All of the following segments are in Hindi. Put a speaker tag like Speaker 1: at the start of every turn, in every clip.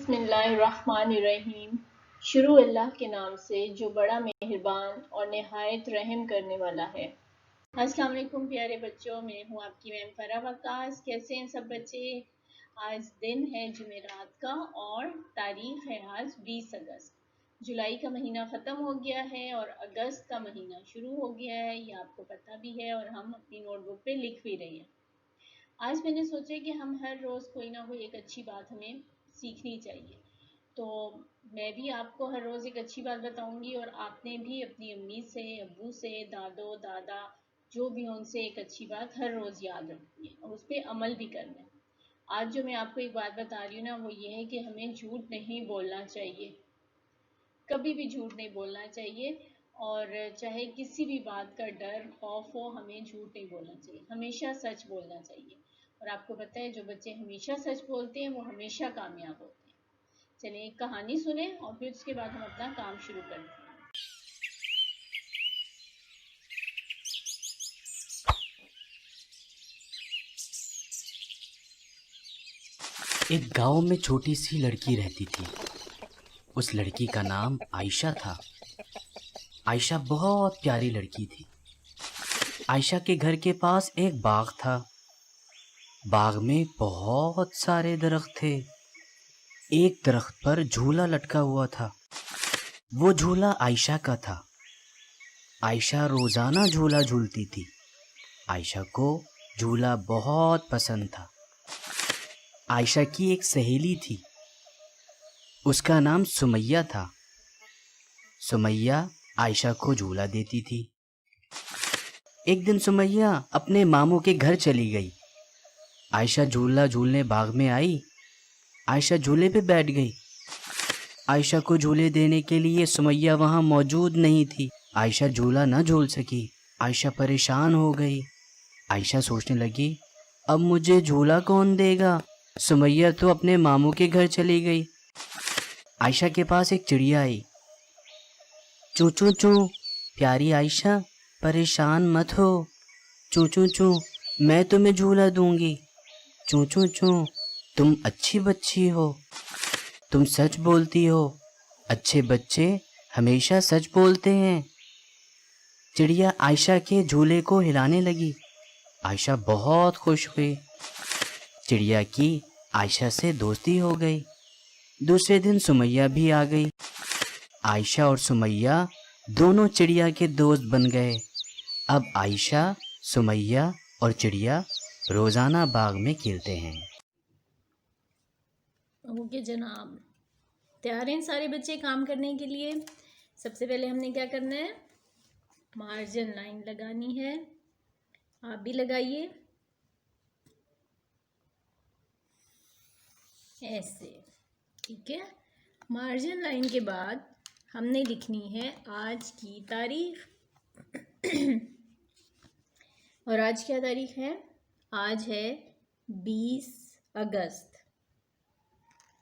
Speaker 1: बिस्मिल्लाहिर्रहमानिर्रहीम। शुरू अल्लाह के नाम से जो बड़ा मेहरबान और निहायत रहम करने वाला है। अस्सलाम वालेकुम प्यारे बच्चों, मैं हूँ आपकी मैम फरा वकास। कैसे हैं सब बच्चे? आज दिन है जुमेरात का और तारीख है आज 20 अगस्त। जुलाई का महीना ख़त्म हो गया है और अगस्त का महीना शुरू हो गया है, ये आपको पता भी है और हम अपनी नोटबुक पे लिख भी रहे हैं। आज मैंने सोचा कि हम हर रोज़ कोई ना कोई एक अच्छी बात हमें सीखनी चाहिए, तो मैं भी आपको हर रोज़ एक अच्छी बात बताऊंगी और आपने भी अपनी अम्मी से, अब्बू से, दादो दादा जो भी हो उनसे एक अच्छी बात हर रोज़ याद रखनी है और उस पर अमल भी करना है। आज जो मैं आपको एक बात बता रही हूँ ना, वो ये है कि हमें झूठ नहीं बोलना चाहिए, कभी भी झूठ नहीं बोलना चाहिए। और चाहे किसी भी बात का डर खौफ हो, हमें झूठ नहीं बोलना चाहिए, हमेशा सच बोलना चाहिए। और आपको पता है जो बच्चे हमेशा सच बोलते हैं वो हमेशा कामयाब होते हैं। चलिए एक कहानी सुने और फिर उसके बाद हम अपना काम शुरू करते हैं।
Speaker 2: एक गांव में छोटी सी लड़की रहती थी। उस लड़की का नाम आयशा था। आयशा बहुत प्यारी लड़की थी। आयशा के घर के पास एक बाग था। बाग में बहुत सारे दरख्त थे। एक दरख्त पर झूला लटका हुआ था। वो झूला आयशा का था। आयशा रोजाना झूला झूलती थी। आयशा को झूला बहुत पसंद था। आयशा की एक सहेली थी, उसका नाम सुमैया था। सुमैया आयशा को झूला देती थी। एक दिन सुमैया अपने मामू के घर चली गई। आयशा झूला झूलने बाग में आई। आयशा झूले पे बैठ गई। आयशा को झूले देने के लिए सुमैया वहां मौजूद नहीं थी। आयशा झूला न झूल सकी। आयशा परेशान हो गई। आयशा सोचने लगी, अब मुझे झूला कौन देगा? सुमैया तो अपने मामू के घर चली गई। आयशा के पास एक चिड़िया आई। चू चू चू, प्यारी आयशा परेशान मत हो। चू चू चू, मैं तुम्हें झूला दूंगी। चू चू चू, तुम अच्छी बच्ची हो, तुम सच बोलती हो। अच्छे बच्चे हमेशा सच बोलते हैं। चिड़िया आयशा के झूले को हिलाने लगी। आयशा बहुत खुश हुई। चिड़िया की आयशा से दोस्ती हो गई। दूसरे दिन सुमैया भी आ गई। आयशा और सुमैया दोनों चिड़िया के दोस्त बन गए। अब आयशा, सुमैया और चिड़िया रोजाना बाग में खेलते हैं।
Speaker 1: ओके जनाब, तैयार हैं सारे बच्चे काम करने के लिए? सबसे पहले हमने क्या करना है, मार्जिन लाइन लगानी है। आप भी लगाइए ऐसे, ठीक है। मार्जिन लाइन के बाद हमने लिखनी है आज की तारीख। और आज क्या तारीख है? आज है 20 अगस्त।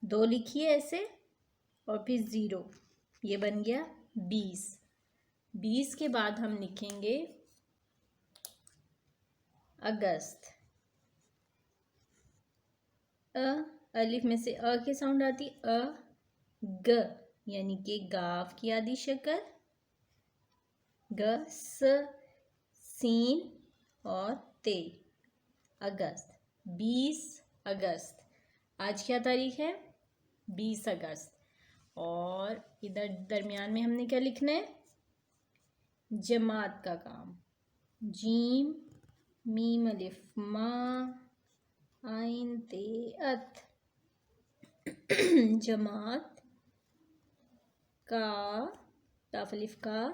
Speaker 1: 2 लिखिए ऐसे और फिर 0, ये बन गया 20। 20 के बाद हम लिखेंगे अगस्त। अलिफ में से अ की साउंड आती, ग यानी कि गाफ की आदि शक्ल, ग स सीन और ते, अगस्त। 20 अगस्त। आज क्या तारीख है? 20 अगस्त। और इधर दरमियान में हमने क्या लिखना है? जमात का काम। जीम मीम अलिफ मा आइन ते अत। जमात का, काफ अलिफ का,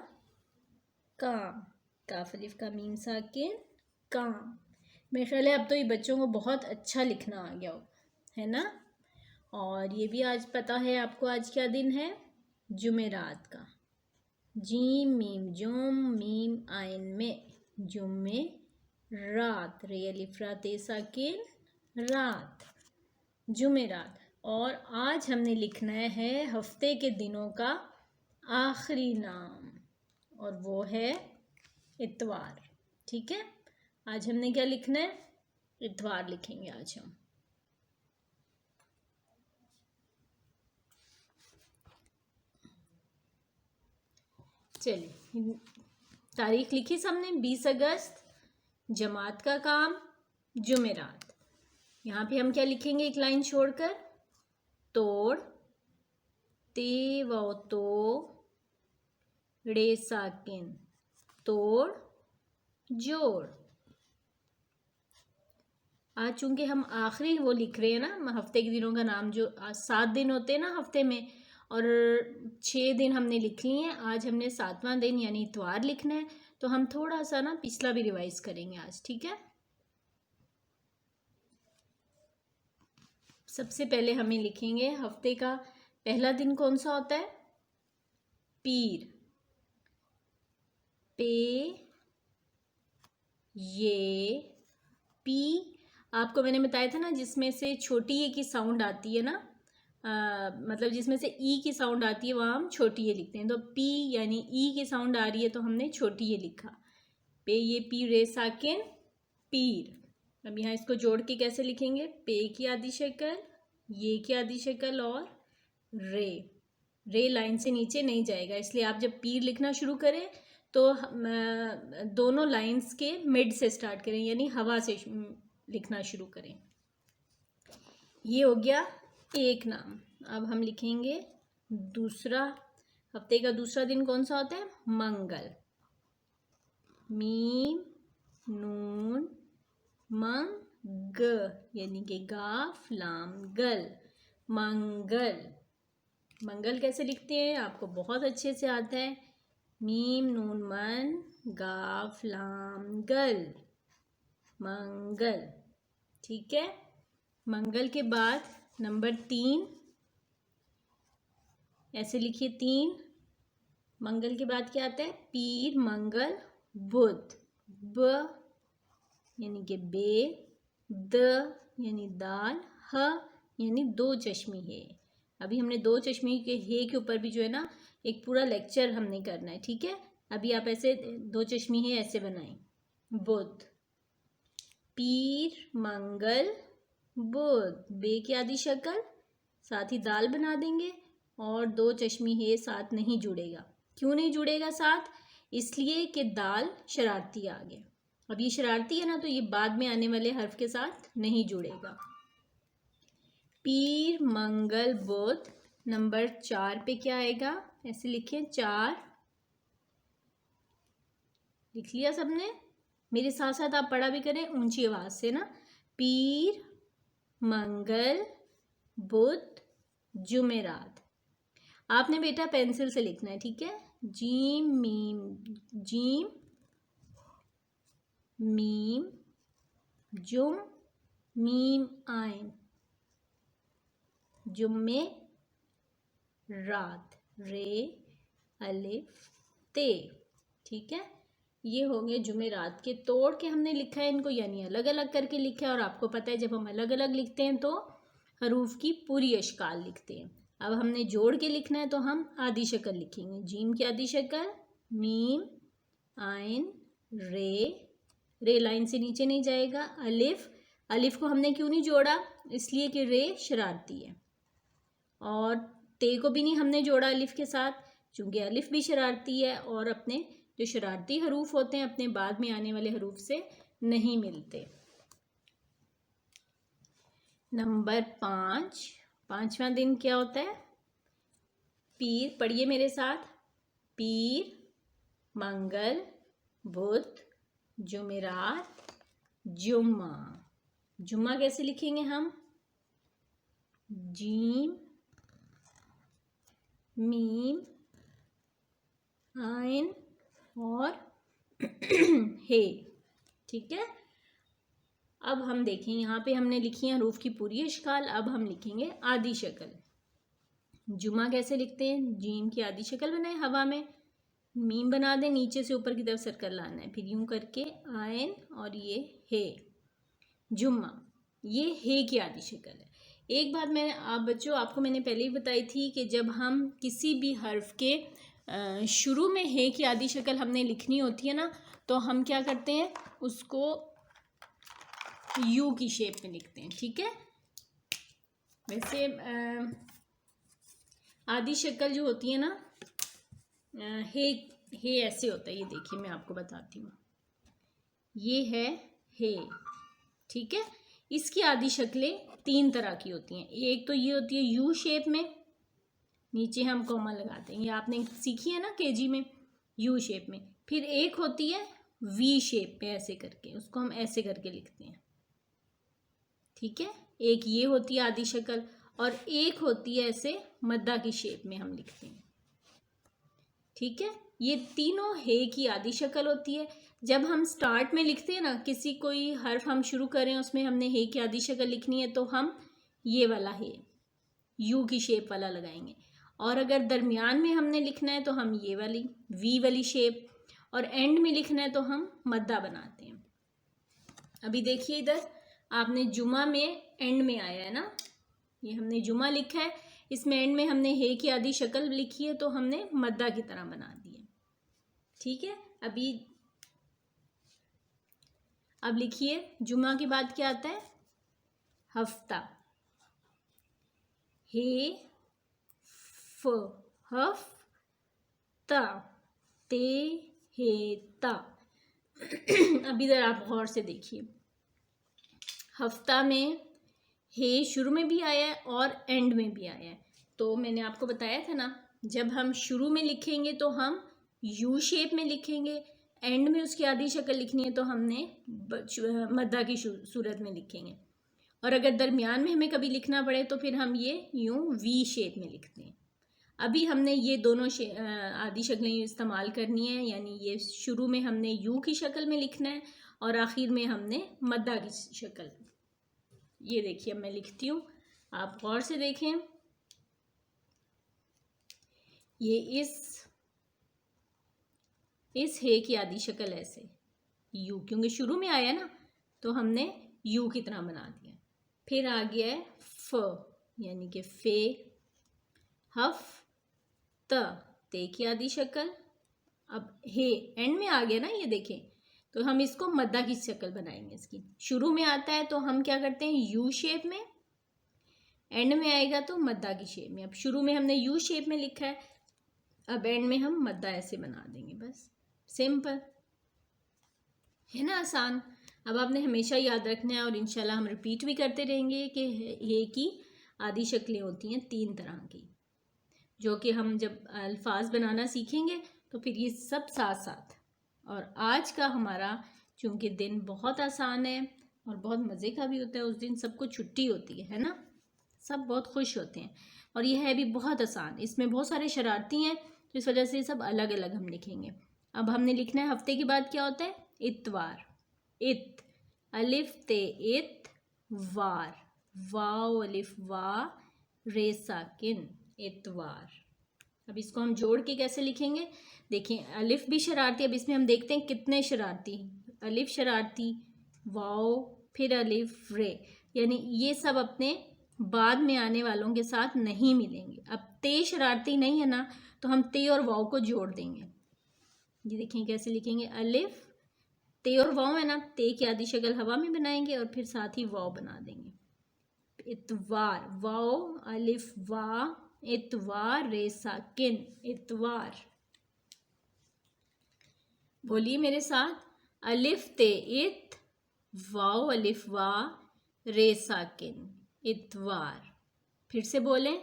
Speaker 1: काम, काफ अलिफ का मीम साकिन, काम। मेरे ख्याल है अब तो ये बच्चों को बहुत अच्छा लिखना आ गया हो, है ना। और ये भी आज पता है आपको आज क्या दिन है? जुमेरात का। जीम मीम जुम मीम आइन में, जुम्मे रात, रे अलिफ रा ते साकिन, रात, जुमेरात। और आज हमने लिखना है हफ्ते के दिनों का आखिरी नाम, और वो है इतवार। ठीक है, आज हमने क्या लिखना है? इतवार लिखेंगे आज हम। चलिए तारीख लिखी सबने, 20 अगस्त, जमात का काम जुमेरात। यहाँ पे हम क्या लिखेंगे एक लाइन छोड़कर, तोड़ ते व तो रे साकिन, तोड़ जोड़। आज चूंकि हम आखिरी वो लिख रहे हैं ना हफ्ते के दिनों का नाम, जो 7 दिन होते हैं ना हफ्ते में, और 6 दिन हमने लिख लिए हैं, आज हमने 7वां दिन यानी इतवार लिखना है, तो हम थोड़ा सा ना पिछला भी रिवाइज करेंगे आज, ठीक है। सबसे पहले हमें लिखेंगे हफ्ते का पहला दिन कौन सा होता है, पीर, पे ये पी। आपको मैंने बताया था ना जिसमें से छोटी ए की साउंड आती है ना, मतलब जिसमें से ई की साउंड आती है वहाँ हम छोटी ए लिखते हैं। तो पी यानी ई की साउंड आ रही है तो हमने छोटी ए लिखा, पे ये पी रे साकिन पीर। अब यहाँ इसको जोड़ के कैसे लिखेंगे, पे की आधी शक्ल, ये की आधी शक्ल और रे लाइन से नीचे नहीं जाएगा, इसलिए आप जब पीर लिखना शुरू करें तो दोनों लाइंस के मिड से स्टार्ट करें, यानी हवा से लिखना शुरू करें। ये हो गया एक नाम। अब हम लिखेंगे दूसरा, हफ्ते का दूसरा दिन कौन सा होता है, मंगल, मीम नून मंग यानी कि गाफ लाम गल, मंगल। मंगल कैसे लिखते हैं आपको बहुत अच्छे से आता है, मीम नून मन गाफ लाम गल, मंगल, ठीक है। मंगल के बाद नंबर 3 ऐसे लिखिए, 3। मंगल के बाद क्या आता है, पीर मंगल बुध, ब यानी कि बे, द यानी दाल, ह यानी 2 चश्मी है। अभी हमने 2 चश्मी के हे के ऊपर भी जो है ना एक पूरा लेक्चर हमने करना है, ठीक है। अभी आप ऐसे 2 चश्मी है ऐसे बनाएं, बुध, पीर मंगल बुध, बे की आधी शक्ल, साथ ही दाल बना देंगे और 2 चश्मी है साथ नहीं जुड़ेगा। क्यों नहीं जुड़ेगा साथ, इसलिए कि दाल शरारती आ गया। अब ये शरारती है ना तो ये बाद में आने वाले हर्फ के साथ नहीं जुड़ेगा। पीर मंगल बुध, नंबर 4 पे क्या आएगा, ऐसे लिखिए 4, लिख लिया सबने, मेरे साथ साथ आप पढ़ा भी करें ऊंची आवाज से ना, पीर मंगल बुध जुमेरात। आपने बेटा पेंसिल से लिखना है, ठीक है, जीम मीम जुम मीम आइन, जुम्मे रात, रे अलिफ ते, ठीक है। ये हो गए जुमेरात के। तोड़ के हमने लिखा है इनको, यानी अलग अलग करके लिखा है, और आपको पता है जब हम अलग अलग लिखते हैं तो हरूफ की पूरी अशकाल लिखते हैं। अब हमने जोड़ के लिखना है तो हम आधी शक्ल लिखेंगे, जीम की आधी शक्ल, मीम आइन रे लाइन से नीचे नहीं जाएगा, अलिफ को हमने क्यों नहीं जोड़ा, इसलिए कि रे शरारती है, और ते को भी नहीं हमने जोड़ा अलिफ के साथ, चूंकि अलिफ भी शरारती है और अपने जो शरारती हरूफ होते हैं अपने बाद में आने वाले हरूफ से नहीं मिलते। नंबर 5, 5वां दिन क्या होता है, पीर, पढ़िए मेरे साथ, पीर मंगल बुध जुमेरात जुम्मा। जुम्मा कैसे लिखेंगे हम, जीम मीम आइन और हे, ठीक है। अब हम देखें यहाँ पे हमने लिखी है हरूफ की पूरी अशकाल, अब हम लिखेंगे आधी शक्ल। जुमा कैसे लिखते हैं, जीम की आधी शक्ल बनाए, हवा में मीम बना दें, नीचे से ऊपर की तरफ सर्कल लाना है, फिर यूं करके आयन और ये हे, जुम्मा, ये हे की आधी शक्ल है। एक बात मैं आप बच्चों आपको मैंने पहले ही बताई थी कि जब हम किसी भी हर्फ के शुरू में हे की आधी शक्ल हमने लिखनी होती है ना, तो हम क्या करते हैं, उसको यू की शेप में लिखते हैं, ठीक है। वैसे आधी शक्ल जो होती है ना हे हे ऐसे होता है, ये देखिए मैं आपको बताती हूँ, ये है हे, ठीक है। इसकी आदि शक्लें 3 तरह की होती हैं। एक तो ये होती है यू शेप में, नीचे हम कॉमा लगाते हैं, ये आपने सीखी है ना केजी में, यू शेप में। फिर एक होती है वी शेप में ऐसे करके, उसको हम ऐसे करके लिखते हैं, ठीक है। एक ये होती है आदि शक्ल, और एक होती है ऐसे मद्दा की शेप में हम लिखते हैं, ठीक है। ये तीनों हे की आदि शक्ल होती है। जब हम स्टार्ट में लिखते हैं ना, किसी कोई हर्फ हम शुरू करें उसमें हमने हे की आदि शक्ल लिखनी है, तो हम ये वाला हे यू की शेप वाला लगाएंगे। और अगर दरमियान में हमने लिखना है तो हम ये वाली वी वाली शेप, और एंड में लिखना है तो हम मद्दा बनाते हैं। अभी देखिए इधर आपने जुमा में एंड में आया है ना, ये हमने जुमा लिखा है, इसमें एंड में हमने हे की आदि शक्ल लिखी है, तो हमने मद्दा की तरह बना दी है, ठीक है। अब लिखिए जुमा के बाद क्या आता है, हफ्ता, हे फ हफ ता ते हे ता। अब इधर आप गौर से देखिए, हफ्ता में हे शुरू में भी आया है और एंड में भी आया है। तो मैंने आपको बताया था ना, जब हम शुरू में लिखेंगे तो हम यू शेप में लिखेंगे, एंड में उसकी आदि शक्ल लिखनी है तो हमने मद्दा की सूरत में लिखेंगे, और अगर दरमियान में हमें कभी लिखना पड़े तो फिर हम ये यूं वी शेप में लिखते हैं। अभी हमने ये दोनों आदि शक्लें इस्तेमाल करनी है, यानी ये शुरू में हमने यू की शक्ल में लिखना है और आखिर में हमने मद्दा की शक्ल। ये देखिए मैं लिखती हूँ, आप गौर से देखें, ये इस हे की आदि शक्ल ऐसे यू, क्योंकि शुरू में आया ना तो हमने यू की तरह बना दिया। फिर आ गया है फ, यानी कि फे, हफ ते की आदि शक्ल। अब हे एंड में आ गया ना, ये देखें, तो हम इसको मद्दा की शक्ल बनाएंगे। इसकी शुरू में आता है तो हम क्या करते हैं यू शेप में, एंड में आएगा तो मद्दा की शेप में। अब शुरू में हमने यू शेप में लिखा है, अब एंड में हम मद्दा ऐसे बना देंगे, बस सिंपल है ना, आसान। अब आपने हमेशा याद रखना है और इंशाल्लाह हम रिपीट भी करते रहेंगे कि हे की आदि शक्लें होती हैं 3 तरह की, जो कि हम जब अल्फाज बनाना सीखेंगे तो फिर ये सब साथ साथ। और आज का हमारा चूँकि दिन बहुत आसान है और बहुत मज़े का भी होता है, उस दिन सबको छुट्टी होती है ना, सब बहुत खुश होते हैं, और ये है भी बहुत आसान, इसमें बहुत सारे शरारती हैं, तो इस वजह से सब अलग अलग हम लिखेंगे। अब हमने लिखना है हफ्ते के बाद क्या होता है, इतवार, इत, अलिफ ते इत, वार, वाव अलिफ वा, रे साकिन, इतवार। अब इसको हम जोड़ के कैसे लिखेंगे, देखें अलिफ भी शरारती, अब इसमें हम देखते हैं कितने शरारती, अलिफ शरारती, वाव, फिर अलिफ, रे, यानी ये सब अपने बाद में आने वालों के साथ नहीं मिलेंगे। अब ते शरारती नहीं है ना, तो हम ते और वाव को जोड़ देंगे। ये देखें कैसे लिखेंगे, अलिफ ते और वाव है ना, ते की आदि शक्ल हवा में बनाएंगे और फिर साथ ही वाव बना देंगे, इतवार, वाव अलिफ वा, इतवार, रे साकिन, इतवार। बोलिए मेरे साथ, अलिफ ते इत, वाव अलिफ वा, रे साकिन, इतवार। फिर से बोलें,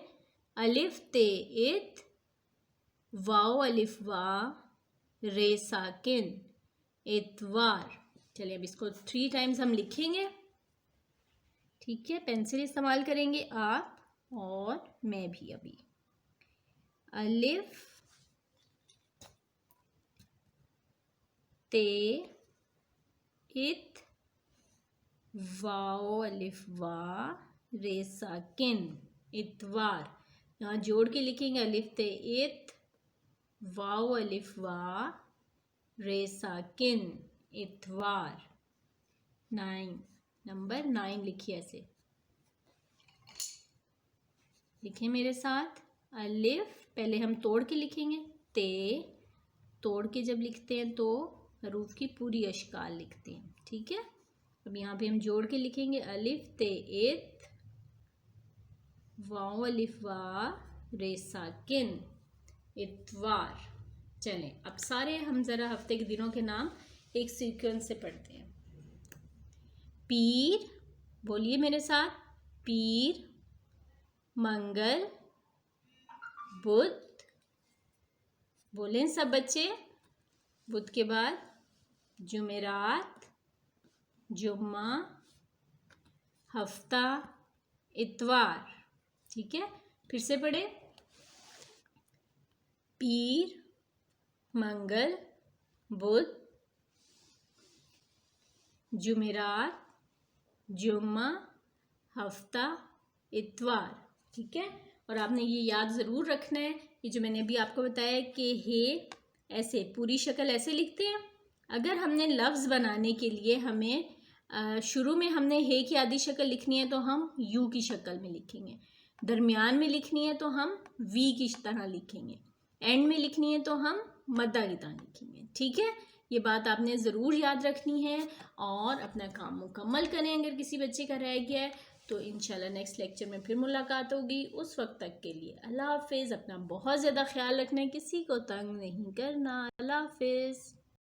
Speaker 1: अलिफ ते इत, वाव अलिफ वा, रे साकिन, इतवार। चलिए अब इसको 3 टाइम्स हम लिखेंगे, ठीक है। पेंसिल इस्तेमाल करेंगे आप और मैं भी। अभी अलिफ ते इत, वाओ अलिफ वा, रे साकिन, इतवार। यहाँ जोड़ के लिखेंगे, अलिफ ते इत, वाओ अलिफ वा, रे साकिन, इतवार। 9, नंबर 9 लिखिए ऐसे, लिखें मेरे साथ, अलिफ पहले हम तोड़ के लिखेंगे, ते, तोड़ के जब लिखते हैं तो हरूफ की पूरी अशकाल लिखते हैं, ठीक है। अब यहाँ पे हम जोड़ के लिखेंगे, अलिफ ते इत, वाओ अलिफ वा, रे साकिन, इतवार। चलें अब सारे हम ज़रा हफ्ते के दिनों के नाम एक सीक्वेंस से पढ़ते हैं। पीर, बोलिए मेरे साथ, पीर, मंगल, बुध, बोलें सब बच्चे, बुध के बाद जुमेरात, जुम्मा, हफ्ता, इतवार। ठीक है, फिर से पढ़े, पीर, मंगल, बुध, जुमेरात, जुम्मा, हफ्ता, इतवार। ठीक है, और आपने ये याद ज़रूर रखना है कि जो मैंने अभी आपको बताया कि हे ऐसे पूरी शक्ल ऐसे लिखते हैं। अगर हमने लफ्ज़ बनाने के लिए हमें शुरू में हमने हे की आधी शक्ल लिखनी है तो हम यू की शक्ल में लिखेंगे, दरमियान में लिखनी है तो हम वी की तरह लिखेंगे, एंड में लिखनी है तो हम मद्दा की तरह लिखेंगे। ठीक है, ये बात आपने ज़रूर याद रखनी है और अपना काम मुकम्मल करें। अगर किसी बच्चे का रह गया है तो इंशाल्लाह नेक्स्ट लेक्चर में फिर मुलाकात होगी। उस वक्त तक के लिए अल्लाह हाफिज़। अपना बहुत ज़्यादा ख्याल रखना है, किसी को तंग नहीं करना। अल्लाह हाफिज़।